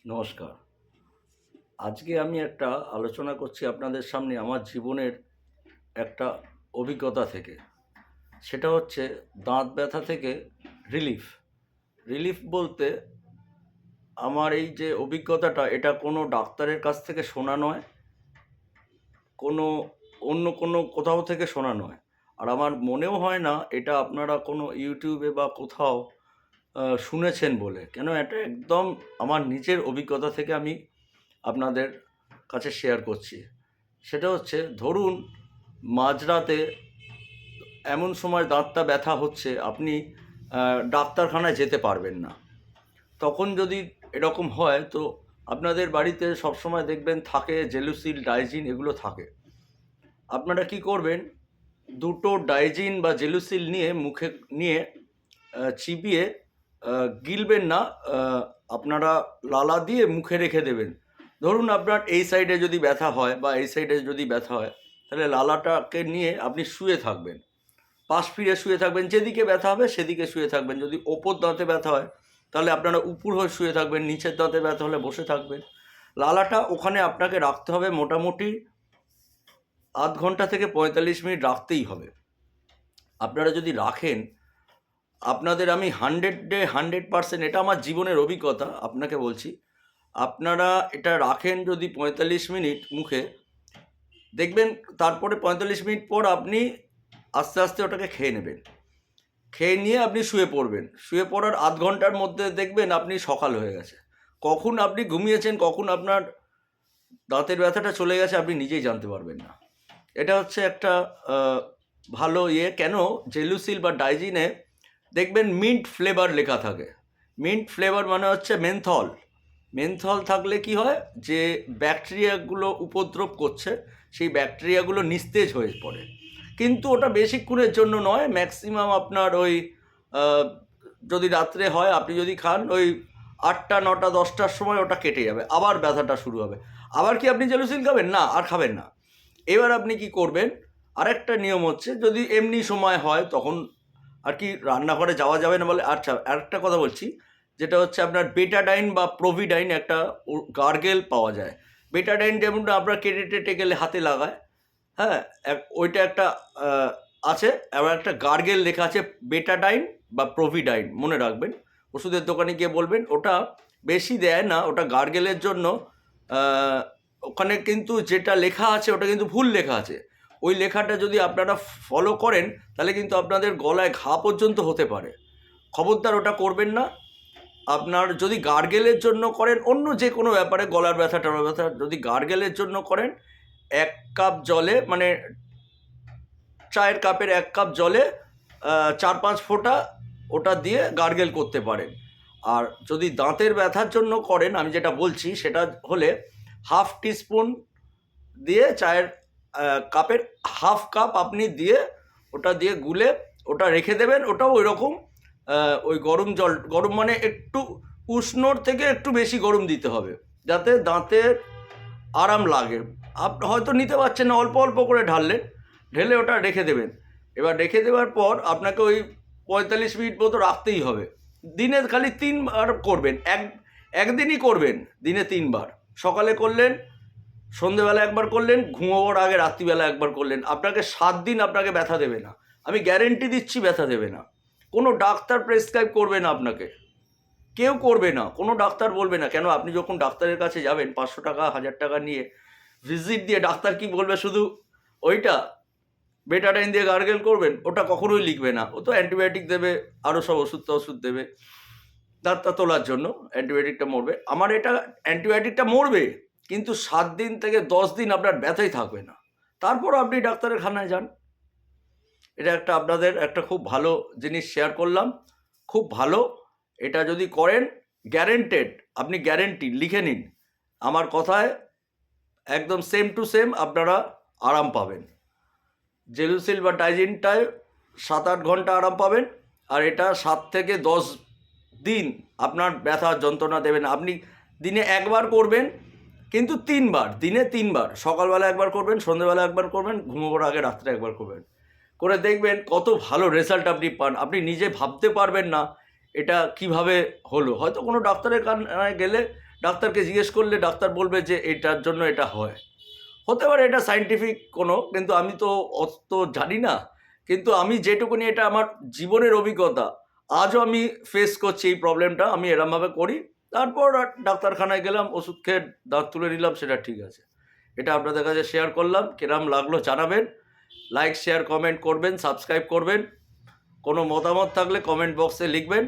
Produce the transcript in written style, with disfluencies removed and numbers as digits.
নমস্কার। আজকে আমি একটা আলোচনা করছি আপনাদের সামনে আমার জীবনের একটা অভিজ্ঞতা থেকে। সেটা হচ্ছে দাঁত ব্যথা থেকে রিলিফ। রিলিফ বলতে আমার এই যে অভিজ্ঞতাটা, এটা কোনো ডাক্তারের কাছ থেকে শোনা নয়, কোনো অন্য কোনো কোথাও থেকে শোনা নয়। আর আমার মনেও হয় না এটা আপনারা কোনো ইউটিউবে বা কোথাও শুনেছেন বলে। কেন, এটা একদম আমার নিজের অভিজ্ঞতা থেকে আমি আপনাদের কাছে শেয়ার করছি। সেটা হচ্ছে, ধরুন মাঝরাতে এমন সময় দাঁতটা ব্যথা হচ্ছে, আপনি ডাক্তারখানায় যেতে পারবেন না। তখন যদি এরকম হয়, তো আপনাদের বাড়িতে সবসময় দেখবেন থাকে জেলুসিল, ডাইজিন, এগুলো থাকে। আপনারা কি করবেন, দুটো ডাইজিন বা জেলুসিল নিয়ে মুখে নিয়ে চিবিয়ে গিলবেন না, আপনারা লালা দিয়ে মুখে রেখে দেবেন। ধরুন আপনার এই সাইডে যদি ব্যথা হয় বা এই সাইডে যদি ব্যথা হয়, তাহলে লালাটাকে নিয়ে আপনি শুয়ে থাকবেন, পাশ ফিরে শুয়ে থাকবেন, যেদিকে ব্যথা হবে সেদিকে শুয়ে থাকবেন। যদি ওপর দাঁতে ব্যথা হয় তাহলে আপনারা উপর হয়ে শুয়ে থাকবেন, নিচের দাঁতে ব্যথা হলে বসে থাকবেন। লালাটা ওখানে আপনাকে রাখতে হবে, মোটামুটি আধ ঘন্টা থেকে 45 মিনিট রাখতেই হবে। আপনারা যদি রাখেন, আপনাদের আমি 100%, এটা আমার জীবনের অভিজ্ঞতা আপনাকে বলছি, আপনারা এটা রাখেন যদি 45 মিনিট মুখে, দেখবেন তারপরে 45 মিনিট পর আপনি আস্তে আস্তে ওটাকে খেয়ে নেবেন। খেয়ে নিয়ে আপনি শুয়ে পড়বেন। শুয়ে পড়ার আধ ঘন্টার মধ্যে দেখবেন আপনি সকাল হয়ে গেছে। কখন আপনি ঘুমিয়েছেন, কখন আপনার দাঁতের ব্যথাটা চলে গেছে, আপনি নিজেই জানতে পারবেন না। এটা হচ্ছে একটা ভালো ইয়ে। কেন, জেলুসিল বা ডাইজিনে দেখবেন মিন্ট ফ্লেভার লেখা থাকে। মিন্ট ফ্লেভার মানে হচ্ছে মেনথল। মেনথল থাকলে কি হয়, যে ব্যাকটেরিয়াগুলো উপদ্রব করছে, সেই ব্যাকটেরিয়াগুলো নিস্তেজ হয়ে পড়ে। কিন্তু ওটা বেশিক্ষণের জন্য নয়, ম্যাক্সিমাম আপনার ওই যদি রাত্রে হয়, আপনি যদি খান ওই 8টা 9টা 10টার সময় ওটা কেটে যাবে, আবার ব্যথাটা শুরু হবে। আবার কি আপনি জেলুসিল খাবেন? না, আর খাবেন না। এবার আপনি কি করবেন, আরেকটা নিয়ম হচ্ছে, যদি এমনি সময় হয় তখন আর কি রান্নাঘরে যাওয়া যাবে না বলে। আচ্ছা, আরেকটা কথা বলছি, যেটা হচ্ছে আপনার বেটাডাইন বা প্রোভিডাইন, একটা গার্গেল পাওয়া যায়। বেটাডাইন যেমন আপনার কেটে টেটে গেলে হাতে লাগায়, হ্যাঁ, ওইটা একটা আছে। আবার একটা গার্গেল লেখা আছে বেটাডাইন বা প্রোভিডাইন, মনে রাখবেন। ওষুধের দোকানে গিয়ে বলবেন, ওটা বেশি দেয় না, ওটা গার্গেলের জন্য। ওখানে কিন্তু যেটা লেখা আছে ওটা কিন্তু ভুল লেখা আছে। ওই লেখাটা যদি আপনারা ফলো করেন, তাহলে কিন্তু আপনাদের গলায় ঘা পর্যন্ত হতে পারে। খবরদার ওটা করবেন না। আপনার যদি গার্গেলের জন্য করেন, অন্য যে কোনো ব্যাপারে, গলার ব্যথা টলার ব্যথা, যদি গার্গেলের জন্য করেন, 1 কাপ জলে, মানে চায়ের কাপের 1 কাপ জলে 4-5 ফোঁটা ওটা দিয়ে গার্গেল করতে পারেন। আর যদি দাঁতের ব্যথার জন্য করেন, আমি যেটা বলছি সেটা হলে হাফ টিস্পুন দিয়ে, চায়ের কাপের হাফ কাপ আপনি দিয়ে, ওটা দিয়ে গুলে ওটা রেখে দেবেন। ওটাও ওই রকম ওই গরম জল, গরম মানে একটু উষ্ণর থেকে একটু বেশি গরম দিতে হবে, যাতে দাঁতের আরাম লাগে। আপনি হয়তো নিতে পারছেন না, অল্প অল্প করে ঢাললেন, ঢেলে ওটা রেখে দেবেন। এবার রেখে দেওয়ার পর আপনাকে ওই 45 মিনিট মতো রাখতেই হবে। দিনে খালি 3বার করবেন, একদিনই করবেন, দিনে 3বার। সকালে করলেন, সন্ধেবেলা একবার করলেন, ঘুমোবার আগে রাত্রিবেলা একবার করলেন। আপনাকে 7 দিন আপনাকে ব্যথা দেবে না, আমি গ্যারেন্টি দিচ্ছি ব্যথা দেবে না। কোনো ডাক্তার প্রেসক্রাইব করবে না আপনাকে, কেউ করবে না, কোনো ডাক্তার বলবে না। কেন, আপনি যখন ডাক্তারের কাছে যাবেন 500 টাকা 1000 টাকা নিয়ে ভিজিট দিয়ে, ডাক্তার কি বলবে, শুধু ওইটা বেটাডাইন দিয়ে গার্গেল করবেন, ওটা কখনোই লিখবে না। ও তো অ্যান্টিবায়োটিক দেবে, আরও সব ওষুধ দেবে দাঁতটা তোলার জন্য। অ্যান্টিবায়োটিকটা মরবে, আমার এটা অ্যান্টিবায়োটিকটা মরবে, কিন্তু 7 দিন থেকে 10 দিন আপনার ব্যথাই থাকবে না। তারপর আপনি ডাক্তারের খানায় যান। এটা একটা আপনাদের একটা খুব ভালো জিনিস শেয়ার করলাম, খুব ভালো। এটা যদি করেন, গ্যারেন্টেড, আপনি গ্যারেন্টি লিখে নিন আমার কথায়, একদম সেম টু সেম আপনারা আরাম পাবেন। জেলুসিল বা ডাইজিনটায় 7-8 ঘন্টা আরাম পাবেন, আর এটা 7 থেকে 10 দিন আপনার ব্যথার যন্ত্রণা দেবে না। আপনি দিনে একবার করবেন, কিন্তু 3বার, দিনে 3বার, সকালবেলা একবার করবেন, সন্ধ্যেবেলা একবার করবেন, ঘুমোবার আগে রাত্রে একবার করবেন। করে দেখবেন কত ভালো রেজাল্ট আপনি পান। আপনি নিজে ভাবতে পারবেন না এটা কিভাবে হলো। হয়তো কোনো ডাক্তারের কাছে গেলে ডাক্তারকে জিজ্ঞেস করলে ডাক্তার বলবে যে এটার জন্য এটা হয়, হতে পারে এটা সায়েন্টিফিক কোনো, কিন্তু আমি তো অত জানি না। কিন্তু আমি যেটুকুনি, এটা আমার জীবনের অভিজ্ঞতা, আজও আমি ফেস করছি এই প্রবলেমটা, আমি এরমভাবে করি। তারপর ডাক্তারখানায় গেলাম, ওষুধ খেয়ে দাঁত তুলে নিলাম, সেটা ঠিক আছে। এটা আপনাদের কাছে শেয়ার করলাম, কিরম লাগলো জানাবেন। লাইক শেয়ার কমেন্ট করবেন, সাবস্ক্রাইব করবেন। কোনো মতামত থাকলে কমেন্ট বক্সে লিখবেন।